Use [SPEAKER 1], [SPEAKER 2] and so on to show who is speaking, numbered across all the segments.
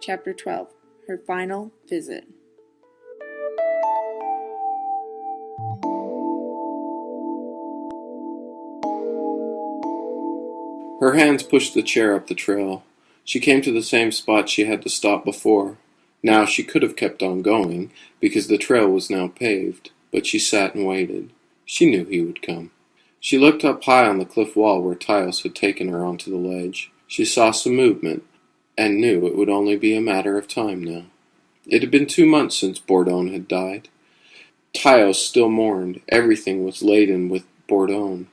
[SPEAKER 1] Chapter 12. Her Final Visit.
[SPEAKER 2] Her hands pushed the chair up the trail. She came to the same spot she had to stop before. Now she could have kept on going, because the trail was now paved, but she sat and waited. She knew he would come. She looked up high on the cliff wall where Tiles had taken her onto the ledge. She saw some movement, and knew it would only be a matter of time now. It had been 2 months since Bourdon had died. Tiles still mourned. Everything was laden with Bourdon.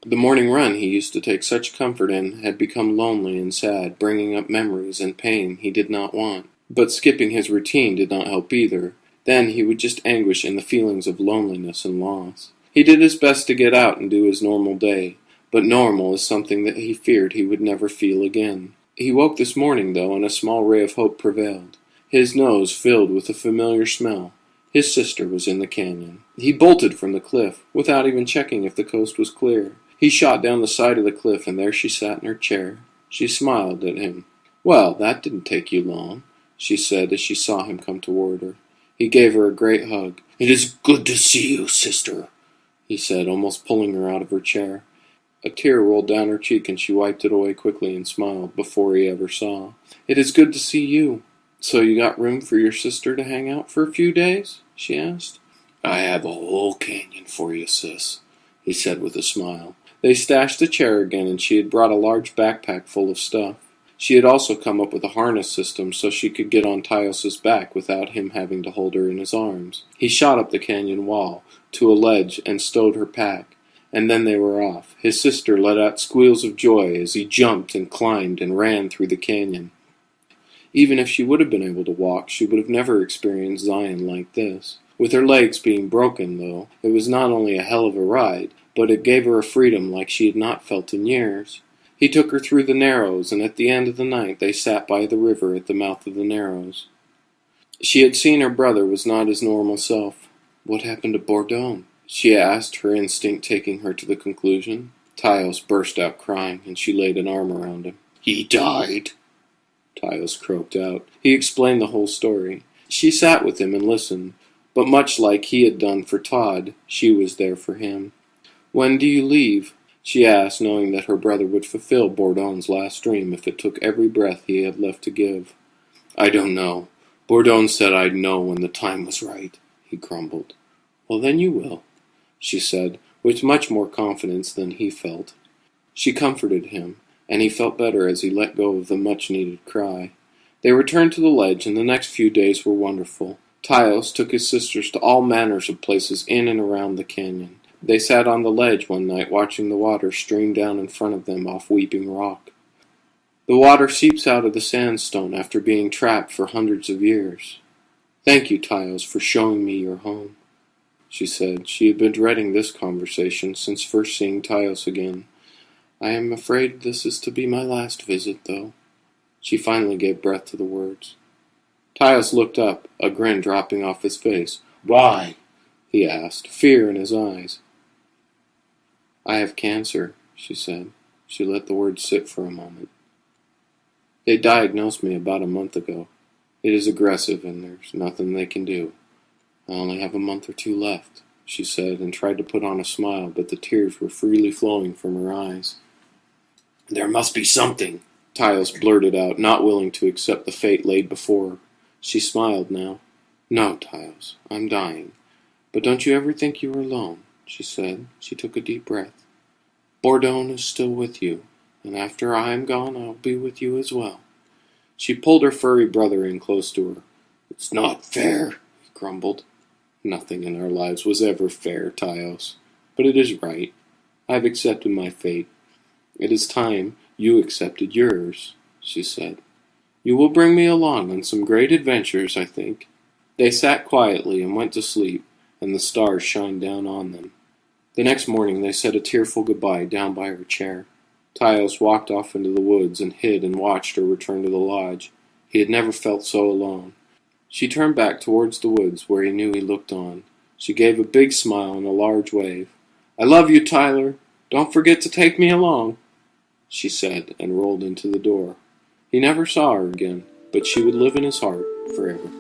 [SPEAKER 2] The morning run he used to take such comfort in had become lonely and sad, bringing up memories and pain he did not want. But skipping his routine did not help either. Then he would just anguish in the feelings of loneliness and loss. He did his best to get out and do his normal day, but normal is something that he feared he would never feel again. He woke this morning, though, and a small ray of hope prevailed. His nose filled with a familiar smell. His sister was in the canyon. He bolted from the cliff, without even checking if the coast was clear. He shot down the side of the cliff, and there she sat in her chair. She smiled at him. "Well, that didn't take you long," she said as she saw him come toward her. He gave her a great hug. "It is good to see you, sister," he said, almost pulling her out of her chair. A tear rolled down her cheek, and she wiped it away quickly and smiled before he ever saw. "It is good to see you. So you got room for your sister to hang out for a few days?" she asked. "I have a whole canyon for you, sis," he said with a smile. They stashed the chair again, and she had brought a large backpack full of stuff. She had also come up with a harness system so she could get on Tyos's back without him having to hold her in his arms. He shot up the canyon wall to a ledge and stowed her pack, and then they were off. His sister let out squeals of joy as he jumped and climbed and ran through the canyon. Even if she would have been able to walk, she would have never experienced Zion like this. With her legs being broken, though, it was not only a hell of a ride, but it gave her a freedom like she had not felt in years. He took her through the Narrows, and at the end of the night they sat by the river at the mouth of the Narrows. She had seen her brother was not his normal self. "What happened to Bourdon?" she asked, her instinct taking her to the conclusion. Tiles burst out crying, and she laid an arm around him. "He died," Tiles croaked out. He explained the whole story. She sat with him and listened, but much like he had done for Todd, she was there for him. "When do you leave?" she asked, knowing that her brother would fulfill Bourdon's last dream if it took every breath he had left to give. "I don't know. Bourdon said I'd know when the time was right," he grumbled. "Well, then you will," she said, with much more confidence than he felt. She comforted him, and he felt better as he let go of the much-needed cry. They returned to the ledge, and the next few days were wonderful. Tiles took his sisters to all manners of places in and around the canyon. They sat on the ledge one night watching the water stream down in front of them off Weeping Rock. The water seeps out of the sandstone after being trapped for hundreds of years. "Thank you, Tiles, for showing me your home," she said. She had been dreading this conversation since first seeing Tiles again. "I am afraid this is to be my last visit, though." She finally gave breath to the words. Tiles looked up, a grin dropping off his face. "Why?" he asked, fear in his eyes. "I have cancer," she said. She let the words sit for a moment. "They diagnosed me about a month ago. It is aggressive, and there's nothing they can do. I only have a month or two left," she said, and tried to put on a smile, but the tears were freely flowing from her eyes. "There must be something," Tiles blurted out, not willing to accept the fate laid before her. She smiled now. "No, Tiles, I'm dying. But don't you ever think you are alone," she said. She took a deep breath. "Bourdon is still with you, and after I am gone I'll be with you as well." She pulled her furry brother in close to her. "It's not fair," he grumbled. "Nothing in our lives was ever fair, Tiles. But it is right. I have accepted my fate. It is time you accepted yours," she said. "You will bring me along on some great adventures, I think." They sat quietly and went to sleep, and the stars shined down on them. The next morning they said a tearful goodbye down by her chair. Tiles walked off into the woods and hid and watched her return to the lodge. He had never felt so alone. She turned back towards the woods where he knew he looked on. She gave a big smile and a large wave. "I love you, Tyler. Don't forget to take me along," she said, and rolled into the door. He never saw her again. but she would live in his heart forever.